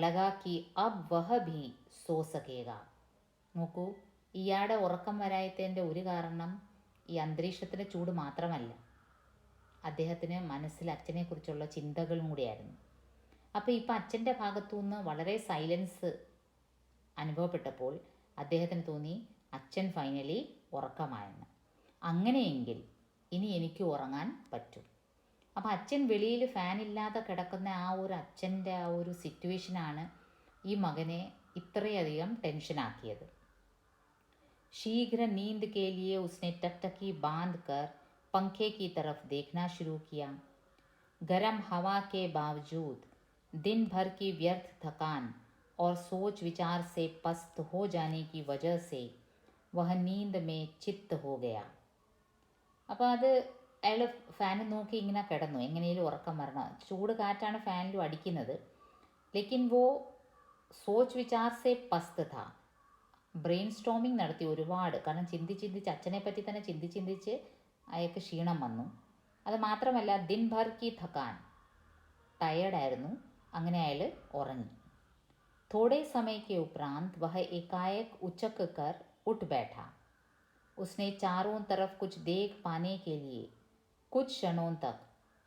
लगा कि अब वह भी सो सकेगा. നോക്കൂ, ഇയാളുടെ ഉറക്കം വരായതിൻ്റെ ഒരു കാരണം ഈ അന്തരീക്ഷത്തിൻ്റെ ചൂട് മാത്രമല്ല, അദ്ദേഹത്തിന് മനസ്സിൽ അച്ഛനെക്കുറിച്ചുള്ള ചിന്തകളും കൂടിയായിരുന്നു. അപ്പോൾ ഇപ്പം അച്ഛൻ്റെ ഭാഗത്തു നിന്ന് വളരെ സൈലൻസ് അനുഭവപ്പെട്ടപ്പോൾ അദ്ദേഹത്തിന് തോന്നി അച്ഛൻ ഫൈനലി ഉറക്കമായെന്ന്. അങ്ങനെയെങ്കിൽ ഇനി എനിക്ക് ഉറങ്ങാൻ പറ്റും. അപ്പോൾ അച്ഛൻ വെളിയിൽ ഫാനില്ലാതെ കിടക്കുന്ന ആ ഒരു അച്ഛൻ്റെ ആ ഒരു സിറ്റുവേഷനാണ് ഈ മകനെ ഇത്രയധികം ടെൻഷനാക്കിയത്. शीघ्र नींद के लिए उसने टकटकी बांध कर पंखे की तरफ देखना शुरू किया. गर्म हवा के बावजूद दिन भर की व्यर्थ थकान और सोच विचार से पस्त हो जाने की वजह से वह नींद में चित्त हो गया. അപ്പോൾ അത് അയാൾ ഫാൻ നോക്കി ഇങ്ങനെ കിടന്നു, എങ്ങനെയും ഉറക്കം വരണം. ചൂട് കാറ്റാണ് ഫാനിലും അടിക്കുന്നത്. ലേക്കിൻ വോ സോച്ച് വിചാർ സെ പസ്ത് ഥാ. ബ്രെയിൻ സ്റ്റോമിങ് നടത്തി ഒരുപാട്. കാരണം ചിന്തിച്ച് അച്ഛനെ പറ്റി തന്നെ ചിന്തിച്ച് അയാൾക്ക് ക്ഷീണം വന്നു. അത് മാത്രമല്ല ദിൻ ഭർ കി थकान, ടയേർഡായിരുന്നു. അങ്ങനെ അയാൾ ഉറങ്ങി. थोड़े समय के उपरांत वह एकाएक उचक कर उठ बैठा. उसने चारों तरफ कुछ देख पाने के लिए कुछ क्षणों तक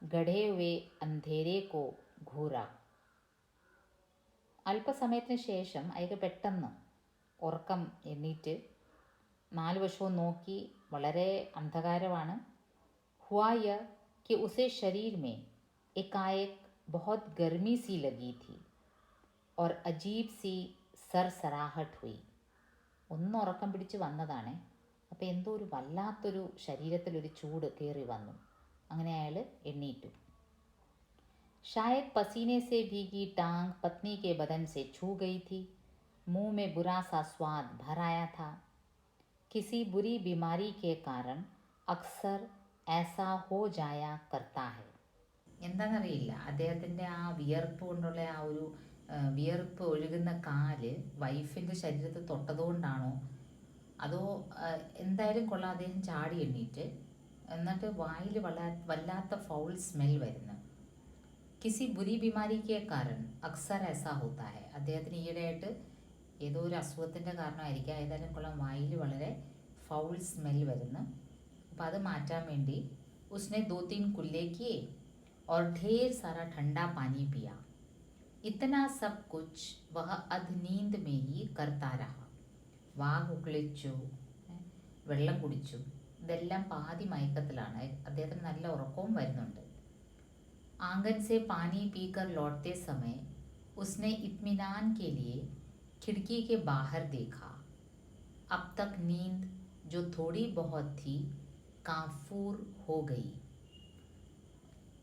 गढ़े हुए अंधेरे को घूरा. അല്പസമയത്തിന് ശേഷം അയാൾക്ക് പെട്ടെന്ന് ഉറക്കം എണ്ണീറ്റ് 4 വശവും നോക്കി. വളരെ അന്ധകാരമാണ്. हुआ यह कि उसे शरीर में एकाएक बहुत गर्मी सी लगी थी और अजीब सी सरसराहट हुई. ഒന്ന് ഉറക്കം പിടിച്ച് വന്നതാണ്. അപ്പോൾ എന്തോ ഒരു വല്ലാത്തൊരു ശരീരത്തിലൊരു ചൂട് കയറി വന്നു. അങ്ങനെ അയാൾ എണ്ണീറ്റു. शायद पसीने से भीगी टांग पत्नी के बदन से छू गई थी. मुंह में बुरा सा स्वाद भर आया था. किसी बुरी बीमारी के कारण अक्सर ऐसा हो जाया करता है. എന്താണെന്നറിയില്ല, അദ്ദേഹത്തിൻ്റെ ആ വിയർപ്പ് കൊണ്ടുള്ള ആ ഒരു വിയർപ്പ് ഒഴുകുന്ന കാല് വൈഫിൻ്റെ ശരീരത്തിൽ തൊട്ടതുകൊണ്ടാണോ അതോ എന്തായാലും കൊള്ളാം, അദ്ദേഹം ചാടി എണ്ണീറ്റ്. എന്നിട്ട് വായിൽ വല്ലാത്ത ഫൗൾ സ്മെൽ വരുന്നു. കിസി ബുരി ബിമാരിക്ക് കാരണം അക്സർ ऐसा होता है. അദ്ദേഹത്തിന് ഈയിടെയായിട്ട് ഏതോ ഒരു അസുഖത്തിൻ്റെ കാരണമായിരിക്കാം, ഏതായാലും കൊള്ളാം വായിൽ വളരെ ഫൗൾ സ്മെൽ വരുന്നു. അപ്പോൾ അത് മാറ്റാൻ വേണ്ടി उसने 2-3 कुल्ले किए और ढेर सारा ठंडा पानी पिया. इतना सब कुछ वह अध नींद में ही करता रहा. വാ കുളിച്ചു, വെള്ളം കുടിച്ചു. ഇതെല്ലാം പാതി മയക്കത്തിലാണ്. അദ്ദേഹത്തിന് നല്ല ഉറക്കവും വരുന്നുണ്ട്. आंगन से पानी पीकर लौटते समय उसने इत्मीनान के लिए खिड़की के बाहर देखा. अब तक नींद जो थोड़ी बहुत थी കാഫൂർ ഹോ ഗയി.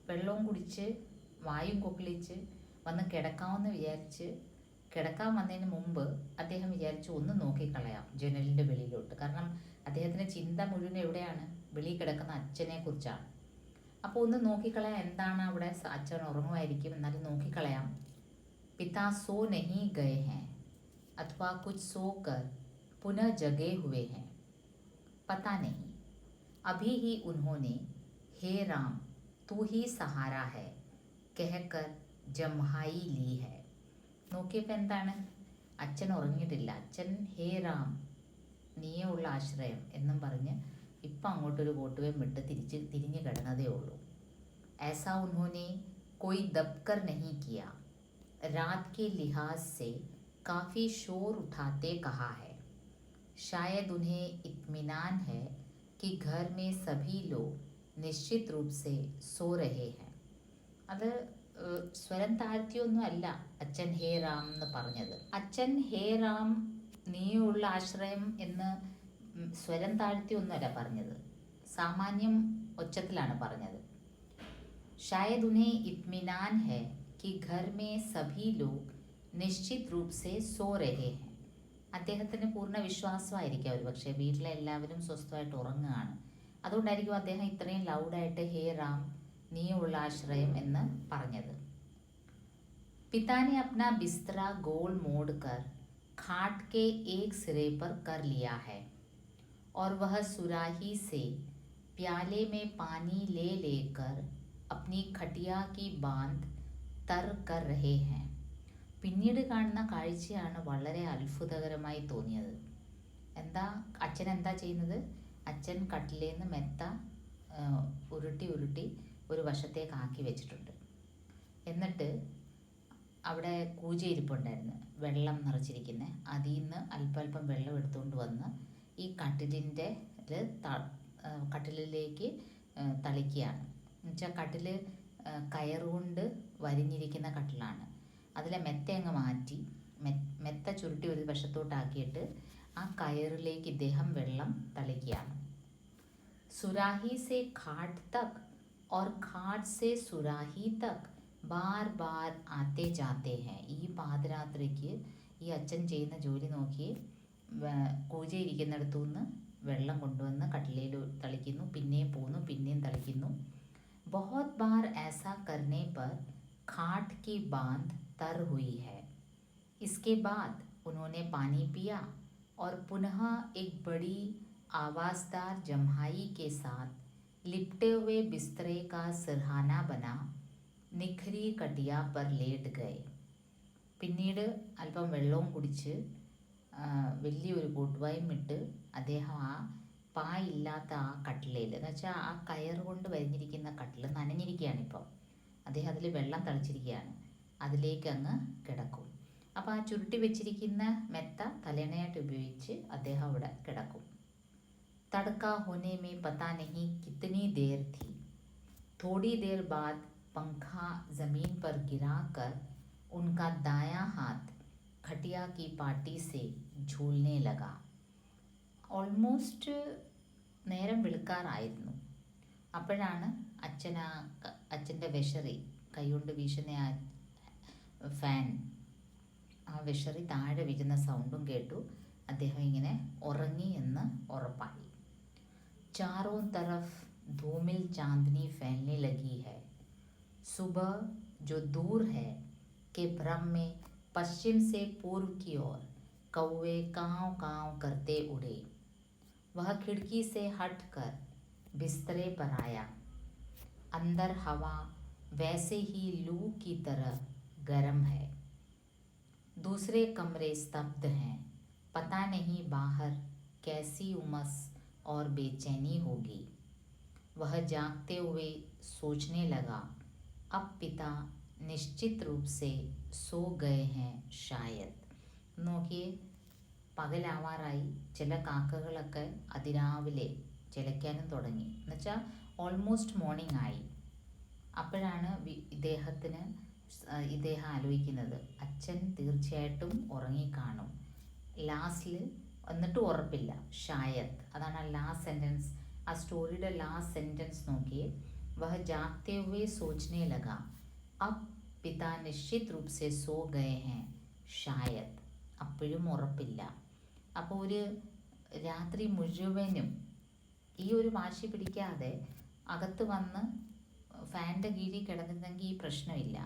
വെള്ളവും കുടിച്ച് വായും കൊക്കിളിച്ച് വന്ന് കിടക്കാമെന്ന് വിചാരിച്ച് കിടക്കാൻ വന്നതിന് മുമ്പ് അദ്ദേഹം വിചാരിച്ചു ഒന്ന് നോക്കിക്കളയാം ജനലിൻ്റെ വെളിയിലോട്ട്. കാരണം അദ്ദേഹത്തിൻ്റെ ചിന്ത മുഴുവൻ എവിടെയാണ്? വെളിയിൽ കിടക്കുന്ന അച്ഛനെ കുറിച്ചാണ്. അപ്പോൾ ഒന്ന് നോക്കിക്കളയാം, എന്താണ് അവിടെ, അച്ഛൻ ഉറങ്ങുമായിരിക്കും, എന്നാലും നോക്കിക്കളയാം. പിതാ സോ നഹീ ഗയേ ഹൈ അഥവാ കുച്ച് സോकर पुनः जगे हुए हैं, पता नहीं. अभी ही उन्होंने हे राम तू ही सहारा है कहकर ജംഹായി ലീ ഹെ. നോക്കിയപ്പോൾ എന്താണ്? അച്ഛൻ ഉറങ്ങിയിട്ടില്ല. അച്ഛൻ ഹേ റാം നീയേ ഉള്ള ആശ്രയം എന്നും പറഞ്ഞ് ഇപ്പം അങ്ങോട്ടൊരു കോട്ടുവേം വിട്ട് തിരിഞ്ഞ് കിടന്നതേ ഉള്ളൂ. ऐसा उन्होंने कोई दबकर नहीं किया. रात के लिहाज से काफ़ी शोर उठाते कहा है. शायद उन्हें इत्मीनान है कि घर में सभी लोग निश्चित रूप से सो रहे हैं. അത് സ്വരം താഴ്ത്തിയൊന്നും അല്ല അച്ഛൻ ഹേ റാം എന്ന് പറഞ്ഞത്. അച്ഛൻ ഹേ റാം നീയുള്ള ആശ്രയം എന്ന് സ്വരം താഴ്ത്തിയൊന്നുമല്ല പറഞ്ഞത്, സാമാന്യം ഒച്ചത്തിലാണ് പറഞ്ഞത്. शायद उन्हें इत्मीनान है कि घर में सभी लोग निश्चित रूप से सो रहे हैं. അദ്ദേഹത്തിന് പൂർണ്ണ വിശ്വാസമായിരിക്കും ഒരു പക്ഷേ വീട്ടിലെ എല്ലാവരും സ്വസ്ഥമായിട്ട് ഉറങ്ങുകയാണ്. അതുകൊണ്ടായിരിക്കും അദ്ദേഹം ഇത്രയും ലൗഡായിട്ട് ഹേ റാം നീയുള്ള ആശ്രയം എന്ന് പറഞ്ഞത്. പിതാനെ അപ്നാ ബിസ്തറ ഗോൾ മോഡ് കർ ഖാട്ട് കെ ഏക് സിരെ पर कर लिया है और वह सुराही से प्याले में पानी ले लेकर अपनी खटिया की बांध तर कर रहे हैं. പിന്നീട് കാണുന്ന കാഴ്ചയാണ് വളരെ അത്ഭുതകരമായി തോന്നിയത്. അച്ഛൻ എന്താ ചെയ്യുന്നത്? അച്ഛൻ കട്ടിലേന്ന് മെത്ത ഉരുട്ടി ഒരു വശത്തേക്ക് ആക്കി വെച്ചിട്ടുണ്ട്. എന്നിട്ട് അവിടെ കൂജയിരിപ്പുണ്ടായിരുന്നു, വെള്ളം നിറച്ചിരിക്കുന്ന. അതിൽ നിന്ന് അല്പം വെള്ളം എടുത്തുകൊണ്ട് വന്ന് ഈ കട്ടിലിലേക്ക് തളിക്കുകയാണ്. എന്നുവെച്ചാൽ കട്ടിൽ കയറുകൊണ്ട് വരിഞ്ഞിരിക്കുന്ന കട്ടിലാണ്. അതിലെ മെത്ത അങ്ങ് മാറ്റി മെത്ത ചുരുട്ടി ഒരു വശത്തോട്ടാക്കിയിട്ട് ആ കയറിലേക്ക് ഇദ്ദേഹം വെള്ളം തളിക്കുകയാണ്. സുരാഹി സെ ഖാട്ട് തക് और खाट से सुराही तक बार बार आते जाते हैं. ഈ പാതിരാത്രിക്ക് ഈ അച്ഛൻ ചെയ്യുന്ന ജോലി നോക്കി കൂജയിരിക്കുന്നിടത്തു നിന്ന് വെള്ളം കൊണ്ടുവന്ന് കട്ടിലയിൽ തളിക്കുന്നു, പിന്നെയും പോകുന്നു, പിന്നെയും തളിക്കുന്നു. बहुत बार ऐसा करने पर खाट की बांध तर हुई है. इसके बाद उन्होंने पानी पिया और पुनः एक बड़ी आवाज़दार जम्हाई के साथ लिपटे हुए बिस्तरे का सिरहाना बना निखरी कटिया पर लेट गए. പിന്നീട് അല്പം വെള്ളവും കുടിച്ച് വലിയൊരു കൂട്ടുവായും ഇട്ട് അദ്ദേഹം ആ പായില്ലാത്ത ആ കട്ടിലയിൽ, എന്ന് വെച്ചാൽ ആ കയർ കൊണ്ട് വരിഞ്ഞിരിക്കുന്ന കട്ടിൽ നനഞ്ഞിരിക്കുകയാണിപ്പം. അദ്ദേഹം അതിൽ വെള്ളം തളിച്ചിരിക്കുകയാണ്, അതിലേക്ക് അങ്ങ് കിടക്കും. അപ്പോൾ ആ ചുരുട്ടി വെച്ചിരിക്കുന്ന മെത്ത തലേണയായിട്ട് ഉപയോഗിച്ച് അദ്ദേഹം അവിടെ കിടക്കും. तड़का होने में पता नहीं कितनी देर थी. थोड़ी देर बाद पंखा ज़मीन पर गिराकर उनका दायां हाथ खटिया की पाटी से झूलने लगा. ഓൾമോസ്റ്റ് നേരം വെളുക്കാറായിരുന്നു. അപ്പോഴാണ് അച്ഛൻ്റെ വിശറി കൈകൊണ്ട് വീശുന്ന ആ ഫാൻ, ആ വിശറി താഴെ വീഴുന്ന സൗണ്ടും കേട്ടു. അദ്ദേഹം ഇങ്ങനെ ഉറങ്ങി എന്ന് ഉറപ്പായി. चारों तरफ धूमिल चांदनी फैलने लगी है. सुबह जो दूर है के भ्रम में पश्चिम से पूर्व की ओर कौवे काँव काँव करते उड़े. वह खिड़की से हटकर बिस्तरे पर आया. अंदर हवा वैसे ही लू की तरह गर्म है. दूसरे कमरे स्तब्ध हैं. पता नहीं बाहर कैसी उमस और बेचैनी होगी. वह जागते हुए सोचने लगा, अब पिता निश्चित रूप से सो गए हैं शायद. നോക്കിയേ, പകലാവാറായി. ചില കാക്കകളൊക്കെ അതിരാവിലെ ചിലയ്ക്കാനും തുടങ്ങി. എന്നുവെച്ചാൽ ഓൾമോസ്റ്റ് മോർണിംഗ് ആയി. അപ്പോഴാണ് ഇദ്ദേഹം ആലോചിക്കുന്നത്, അച്ഛൻ തീർച്ചയായിട്ടും ഉറങ്ങിക്കാണും. ലാസ്റ്റിൽ എന്നിട്ടും ഉറപ്പില്ല, ഷായദ്, അതാണ് ആ ലാസ്റ്റ് സെൻറ്റൻസ് ആ സ്റ്റോറിയുടെ ലാസ്റ്റ് സെൻറ്റൻസ് നോക്കിയേ, വह जागते हुए सोचने लगा अब पिता निश्चित रूप से सो गए हैं शायद. അപ്പോഴും ഉറപ്പില്ല. അപ്പോൾ ഒരു രാത്രി മുഴുവനും ഈ ഒരു വാശി പിടിക്കാതെ അകത്ത് വന്ന് ഫാൻ്റെ കീഴിൽ കിടന്നിരുന്നെങ്കിൽ ഈ പ്രശ്നമില്ല.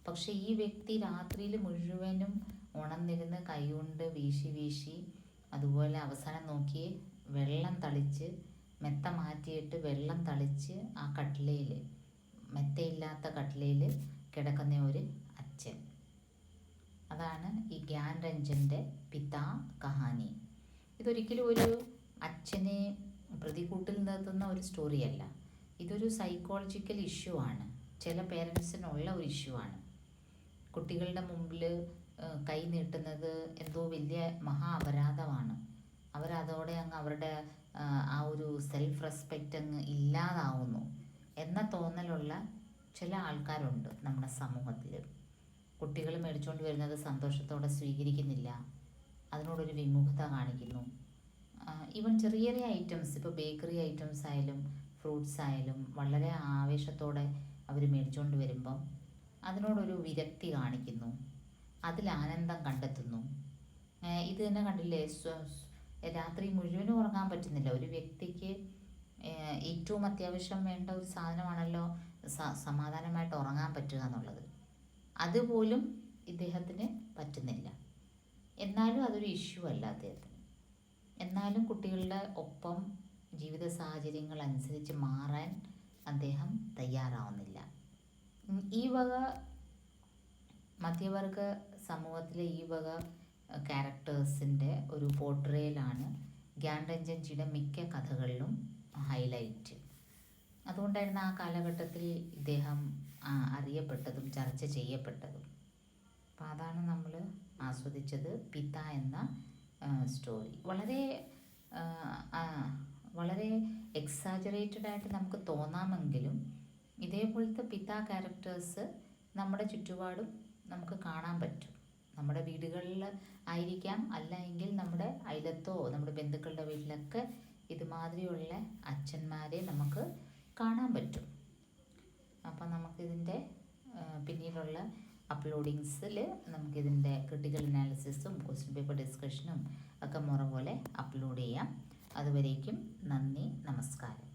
പക്ഷെ ഈ വ്യക്തി രാത്രിയിൽ മുഴുവനും ഉണർന്നിരുന്ന് കൈകൊണ്ട് വീശി വീശി, അതുപോലെ അവസാനം നോക്കി വെള്ളം തളിച്ച്, മെത്ത മാറ്റിയിട്ട് വെള്ളം തളിച്ച് ആ കട്ടിലയിൽ, മെത്തയില്ലാത്ത കട്ടിലയിൽ കിടക്കുന്ന ഒരു അച്ഛൻ. അതാണ് ഈ ഗ്യാൻ രഞ്ജൻ്റെ പിതാ കഹാനി. ഇതൊരിക്കലും ഒരു അച്ഛനെ പ്രതികൂട്ടിൽ നിർത്തുന്ന ഒരു സ്റ്റോറിയല്ല. ഇതൊരു സൈക്കോളജിക്കൽ ഇഷ്യൂ ആണ്. ചില പേരൻസിനുള്ള ഒരു ഇഷ്യൂ ആണ്. കുട്ടികളുടെ മുമ്പിൽ കൈ നീട്ടുന്നത് എന്തോ വലിയ മഹാ അപരാധമാണ്. അവരതോടെ അങ്ങ് അവരുടെ ആ ഒരു സെൽഫ് റെസ്പെക്റ്റ് അങ്ങ് ഇല്ലാതാവുന്നു എന്ന തോന്നലുള്ള ചില ആൾക്കാരുണ്ട് നമ്മുടെ സമൂഹത്തിൽ. കുട്ടികൾ മേടിച്ചുകൊണ്ട് വരുന്നത് സന്തോഷത്തോടെ സ്വീകരിക്കുന്നില്ല, അതിനോടൊരു വിമുഖത കാണിക്കുന്നു. ഈവൻ ചെറിയ ചെറിയ ഐറ്റംസ്, ഇപ്പോൾ ബേക്കറി ഐറ്റംസ് ആയാലും ഫ്രൂട്ട്സ് ആയാലും വളരെ ആവേശത്തോടെ അവർ മേടിച്ചുകൊണ്ട് വരുമ്പം അതിനോടൊരു വിരക്തി കാണിക്കുന്നു, അതിൽ ആനന്ദം കണ്ടെത്തുന്നു. ഇത് തന്നെ കണ്ടില്ലേ, രാത്രി മുഴുവനും ഉറങ്ങാൻ പറ്റുന്നില്ല ഒരു വ്യക്തിക്ക്. ഏറ്റവും അത്യാവശ്യം വേണ്ട ഒരു സാധനമാണല്ലോ സമാധാനമായിട്ട് ഉറങ്ങാൻ പറ്റുക എന്നുള്ളത്. അതുപോലും ഇദ്ദേഹത്തിന് പറ്റുന്നില്ല. എന്നാലും അതൊരു ഇഷ്യൂ അല്ല അദ്ദേഹത്തിന്. എന്നാലും കുട്ടികളുടെ ഒപ്പം ജീവിത സാഹചര്യങ്ങൾ അനുസരിച്ച് മാറാൻ അദ്ദേഹം തയ്യാറാവുന്നില്ല. ഈ വക മധ്യവർഗ സമൂഹത്തിലെ ഈ വക ക്യാരക്ടേഴ്സിൻ്റെ ഒരു പോർട്രേലാണ് ഗ്യാൻ രഞ്ജൻജിയുടെ മിക്ക കഥകളിലും ഹൈലൈറ്റ്. അതുകൊണ്ടായിരുന്നു ആ കാലഘട്ടത്തിൽ ഇദ്ദേഹം അറിയപ്പെട്ടതും ചർച്ച ചെയ്യപ്പെട്ടതും. അപ്പോൾ അതാണ് നമ്മൾ ആസ്വദിച്ചത് പിത എന്ന സ്റ്റോറി. വളരെ എക്സാജറേറ്റഡ് ആയിട്ട് നമുക്ക് തോന്നാമെങ്കിലും ഇതേപോലത്തെ പിത ക്യാരക്ടേഴ്സ് നമ്മുടെ ചുറ്റുപാടും നമുക്ക് കാണാൻ പറ്റും. നമ്മുടെ വീടുകളിൽ ആയിരിക്കാം, അല്ല എങ്കിൽ നമ്മുടെ അയലത്തോ നമ്മുടെ ബന്ധുക്കളുടെ വീട്ടിലൊക്കെ ഇതുമാതിരിയുള്ള അച്ഛന്മാരെ നമുക്ക് കാണാൻ പറ്റും. അപ്പം നമുക്കിതിൻ്റെ പിന്നീടുള്ള അപ്ലോഡിങ്സിൽ നമുക്കിതിൻ്റെ ക്രിട്ടിക്കൽ അനാലിസിസും ക്വസ്റ്റ്യൻ പേപ്പർ ഡിസ്കഷനും ഒക്കെ മുറ പോലെ അപ്ലോഡ് ചെയ്യാം. അതുവരേക്കും നന്ദി, നമസ്കാരം.